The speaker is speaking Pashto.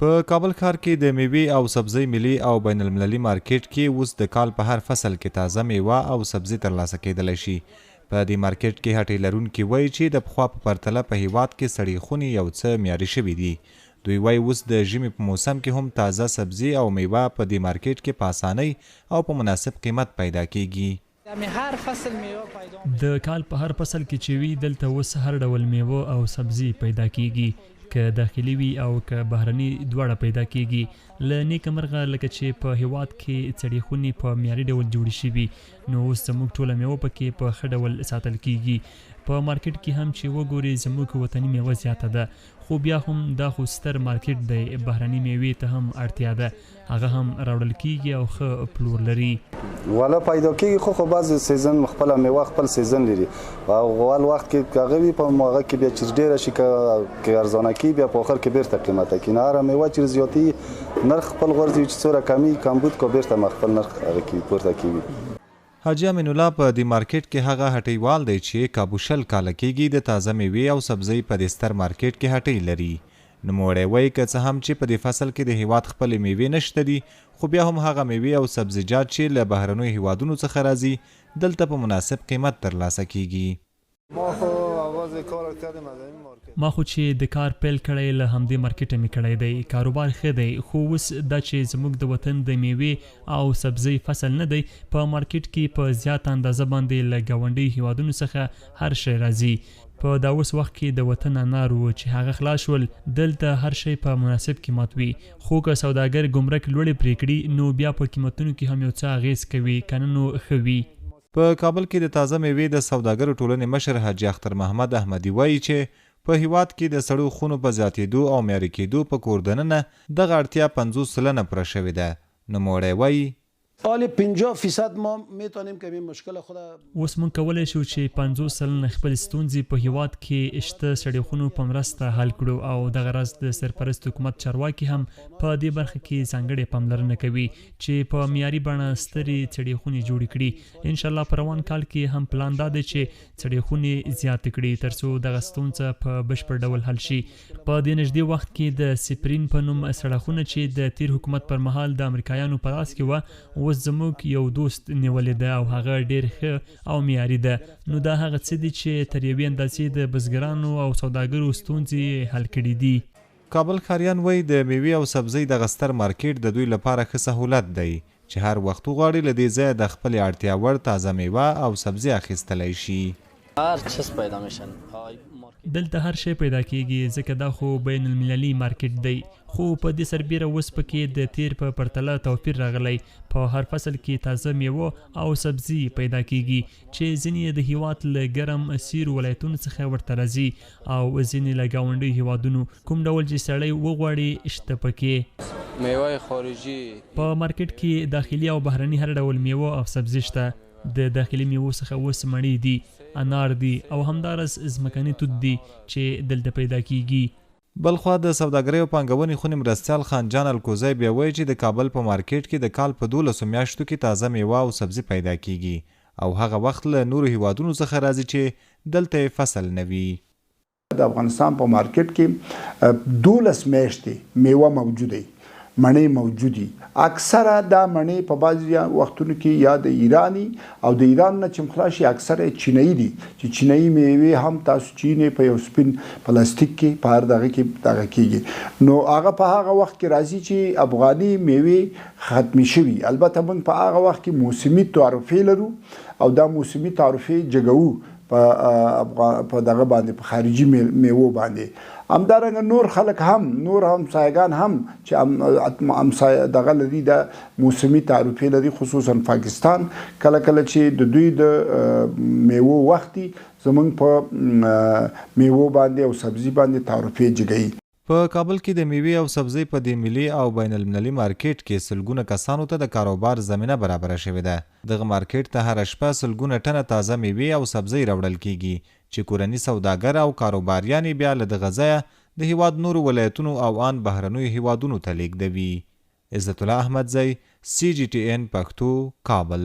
په کابل ښار کې د میوې او سبزۍ ملي او بین المللي مارکیټ کې اوس د کال په هر فصل کې تازه میوه او سبزي ترلاسه کېدلی شي. په دې مارکیټ کې هټۍ لرونکي وایي چې د پخوا په پرتله په هیواد کې سړې خونې یو څه معیاري شوي دي. دوی وایي اوس د ژمي په موسم کې هم تازه سبزي او میوه په دې مارکیټ کې په اسانۍ او په مناسب قیمت پیدا کیږي. د کال په هر فصل کې چې وي دلته اوس هر ډول میوه او سبزي پیدا کیږي، که داخلي وي او که بهرني دواړه پیدا کیږي. له نیکه مرغه لکه چې په هیواد کې سړې خونې په معیاري ډول جوړې شوي، نو اوس زموږ ټوله میوه پکې په ښه ډول ساتل کیږي. په مارکیټ کې هم چې وګوري زموږ وطني میوه زیاته ده، خو بیا هم دا خو ستر مارکیټ دی، بهرني میوې ته هم اړتیا ده، هغه هم راوړل کیږي او ښه پلور لري. والا پیدا کیږي خو بعض سیزن خپل میوه خپل سیزن لري او اول وخت کې هغه وي په موغه کې بیا چې ډیره شي کې ارزانه کی بیا په اخر کې بیرته قیمته کې نه هر میوه چې زیاتی نرخ خپل غورځي چې څوره کمی کمبود کو بیرته مخفل نرخ هغه کې پورته کیږي. حاجی امین الله په دې مارکیټ کې هغه هټیوال دی چې کابوشل کاله کېږي د تازه میوې او سبزۍ په دې ستر مارکیټ کې هټۍ لري. نوموړی وایي که څه هم چې په دې فصل کې د هیواد خپلې میوې نشته دي، خو بیا هم هغه میوې او سبزیجات چې له بهرنیو هیوادونو څخه راځي دلته په مناسب قیمت ترلاسه کیږي. ما خو چې د کار پیل کړی له همدې مارکیټه مې کړی دی، کاروبار ښه دی، خو اوس دا چې زموږ د وطن د میوې او سبزۍ فصل نه دی، په مارکیټ کې په زیات اندازه باندې له ګاونډي هیوادونو څخه هر شی راځي. په دا اوس وخت کې د وطن انار و چې هغه خلاص شول، دلته هر شی په مناسب قیمت وي، خو که سوداګر ګمرک لوړې پرې کړي نو بیا په قیمتونو کې هم یو څه اغیز کوي، که نه نو ښه وي. په کابل کې د تازه میوې د سوداګرو ټولنې مشر حاجي اختر محمد احمدي وایي چې په هیواد کې د سړو خونو په زیاتېدو او معیاري کېدو په کور دننه دغه اړتیا 50% پوره شوې ده. نوموړی وایي حالی 50% ما میتونیم که این مشکل خود اوس مونږ کولی شو چې 50% خپل ستونزې په هیواد کې شته سړې خونو په مرسته حل کړو، او دغه راز د سرپرست حکومت چارواکي هم په دې برخه کې ځانګړې پاملرنه کوي چې په معیاري بڼه سترې سړې خونې جوړې کړي. انشاءالله په روان کال کې هم پلان دا دی چې سړې خونې زیاتې کړي تر څو دغه ستونزه په بشپړ ډول حل شي. په دې نږدې وخت کې د سپرین په نوم سړکونه چې د تیر حکومت پر مهال د امریکایانو په لاس کې وه، اوس زموږ یو دوست نیولې ده او هغه ډیر ښه او معیاري ده. نو دا هغه څه دي چې تر یوې اندازې د بزګرانو او سوداګرو ستونزې حل کړي دي. کابل ښاریان وایي د میوې او سبزۍ دغه ستر مارکیټ د دوی لپاره ښه سهولت دی چې هر وخت وغواړي له دې ځایه د خپلې اړتیا وړ تازه میوه او سبزي اخیستلی شي. هر چیز پیدا میشن دلته هر شی پیدا کیږي ځکه دا خو بین المللي مارکیټ دی، خو په دې سربیره اوس پکې د تیر په پرتله توپیر راغلی. په هر فصل کې تازه میوه او سبزي پیدا کیږي چې ځینې د هیواد له ګرم سیرو ولایتونو څخه ورته راځي او ځینې له ګاونډیو هیوادونو. کوم ډول چې سړی وغواړي شته پکې. میوه خارجي په مارکیټ کې داخلي او بهرني هر ډول میوه او سبزي شته. د داخلي میوه څخه اوس مڼې دي، انار دي او همدارس ځمکني توت دي چې دلته پیدا کیږي. بلخوا د سوداګرۍ او پانګونې خونې مرستیال خانجان الکوزی بیا وایي چې د کابل په مارکیټ کې د کال په 12 میاشتو کې تازه میوه او سبزي پیدا کیږي او هغه وخت له نورو هیوادونو څخه راځي چې دلته فصل نه وي. د افغانستان په مارکیټ کې 12 میاشتې میوه موجوده، مڼې موجودي. اکثره دا مڼې په بعضې وختونو کې یا د ایرانی او د ایران نه چې خلاص شي اکثره چینایي دي، چې چینایي میوې هم تاسو چینې په یو سپین پلاستیک کې په هر دغه کې دغه کېږي، نو هغه په هغه وخت کې راځي چې افغاني میوې ختمې شوي. البته موږ په هغه وخت کې موسمي تعرفې لرو او دا موسمي تعرفې جګوو په دغه باندې په خارجي میوو باندې. همدارنګه نور خلک هم نور همسایگان هم چې دغه لري د موسمي تعرفې لري، خصوصا پاکستان کله کله چې د دوی د میوو وختي زمونږ په میوو باندې او سبزي باندې تعرفې جګوي. په کابل کې د میوې او سبزۍ په دې ملي او بین المللي مارکیټ کې سلګونه کسانو ته د کاروبار زمینه برابره شوې ده. دغه مارکیټ ته هره شپه سلګونه ټنه تازه میوې او سبزۍ راوړل کیږي چې کورني سوداګر او کاروباریان بیا له دغه ځایه د هیواد نورو ولایتونو او ان بهرنیو هیوادونو ته لیږدوي. عزت الله احمدزی، CGTN پښتو، کابل.